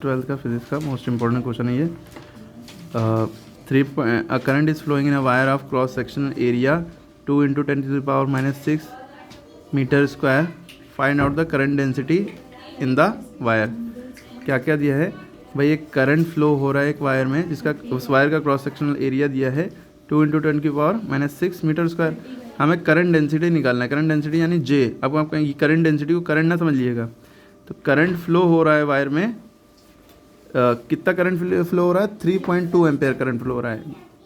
Twelfth का physics का most important question है ये। Current is flowing in a wire of cross sectional area 2 × 10⁻⁻⁶ metre square. Find out the current density in the wire. क्या क्या दिया है भाई? एक करंट फ्लो हो रहा है एक वायर में जिसका उस वायर का क्रॉस सेक्शनल एरिया दिया है 2 × 10⁻⁻⁶ मीटर स्क्वायर। हमें करंट डेंसिटी निकालना है। करंट डेंसिटी यानी जे। अब आप कहेंगे करंट डेंसिटी को करंट ना समझ लीजिएगा। तो करंट फ्लो हो रहा है वायर में, कितना करंट फ्लो हो रहा है? 3.2 एम्पेयर करंट फ्लो हो रहा है।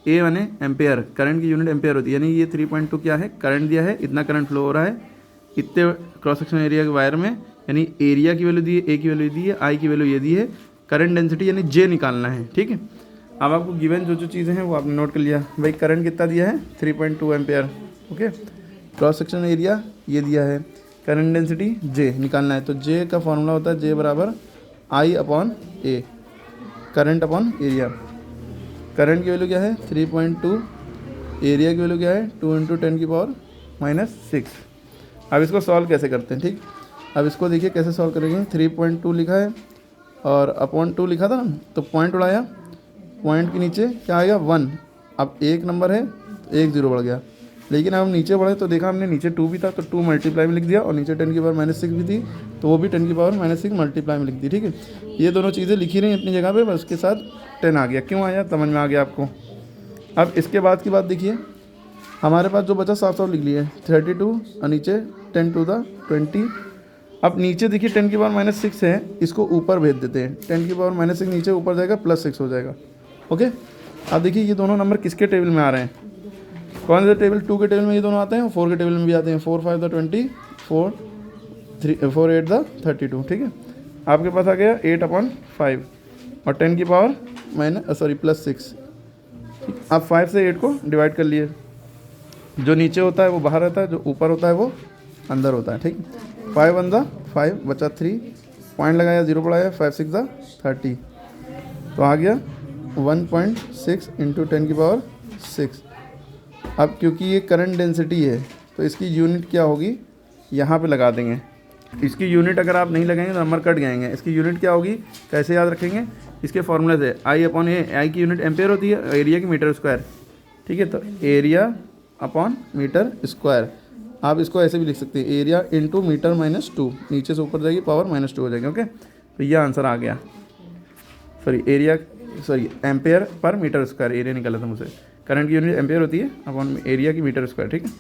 ए माने एम्पेयर, करंट की यूनिट एम्पेयर होती है, यानी ये 3.2 क्या है? करंट दिया है, इतना करंट फ्लो हो रहा है इतने क्रॉस सेक्शन एरिया के वायर में, यानी एरिया की वैल्यू दी है, ए की वैल्यू दी है, आई की वैल्यू ये दी है। करंट डेंसिटी यानी जे निकालना है, ठीक है। अब आपको गिवन जो चीज़ें हैं वो आपने नोट कर लिया भाई। करंट कितना दिया है? 3.2 ampere, okay. Cross section area ये दिया है, करंट डेंसिटी जे निकालना है। तो जे का फॉर्मूला होता है जे बराबर आई अपॉन ए, करंट अपॉन एरिया। करंट की वैल्यू क्या है? 3.2, एरिया की वैल्यू क्या है? 2 × 10⁻⁻⁶। अब इसको सॉल्व कैसे करते हैं, ठीक। अब इसको देखिए कैसे सॉल्व करेंगे। 3.2 लिखा है और अपॉन 2 लिखा था ना, तो पॉइंट उड़ाया, पॉइंट के नीचे क्या आएगा? 1। अब एक नंबर है तो एक जीरो बढ़ गया, लेकिन अब हम नीचे बढ़े तो देखा हमने नीचे 2 भी था तो 2 मल्टीप्लाई में लिख दिया, और नीचे 10⁻⁻⁶ भी थी तो वो भी 10⁻⁻⁶ मल्टीप्लाई में लिख दी, ठीक है। ये दोनों चीज़ें लिखी रही अपनी जगह पे, बस उसके साथ 10 आ गया। क्यों आया? समझ में आ गया आपको। अब इसके बाद की बात देखिए, हमारे पास जो बचा साफ साफ लिख लिया है 32 और नीचे 10 to the 20। अब नीचे देखिए 10⁻⁻⁶ है, इसको ऊपर भेज देते हैं। 10⁻⁻⁶ नीचे ऊपर जाएगा, +6 हो जाएगा, ओके। अब देखिए ये दोनों नंबर किसके टेबल में आ रहे हैं? कौन से टेबल? 2 के टेबल में ये दोनों आते हैं और 4 के टेबल में भी आते हैं। 4 × 5 = 20, 4 × 8 = 32, ठीक है। आपके पास आ गया 8/5 और 10⁻⁻⁻6। आप 5 से 8 को डिवाइड कर लिए। जो नीचे होता है वो बाहर रहता है, जो ऊपर होता है वो अंदर होता है, ठीक। 5 × 1 = 5 बचा 3, पॉइंट लगाया, 0 बढ़ाया, 5 × 6 = 30, तो आ गया 1.6 × 10⁻⁶। अब क्योंकि ये करंट डेंसिटी है तो इसकी यूनिट क्या होगी यहाँ पे लगा देंगे। इसकी यूनिट अगर आप नहीं लगाएंगे तो नंबर कट जाएंगे। इसकी यूनिट क्या होगी, कैसे याद रखेंगे? इसके फॉर्मूले से आई अपॉन ए। आई की यूनिट एम्पेयर होती है, एरिया की मीटर स्क्वायर, ठीक है। तो एरिया अपॉन मीटर स्क्वायर। आप इसको ऐसे भी लिख सकते हैं, एरिया इंटू मीटर -2, नीचे से ऊपर जाएगी पावर -2 हो जाएगी, ओके। तो यह आंसर आ गया। Ampere per metre square, area निकाला था मुझे। करंट की यूनिट एम्पेयर होती है अपॉन एरिया की मीटर स्क्वायर, ठीक है।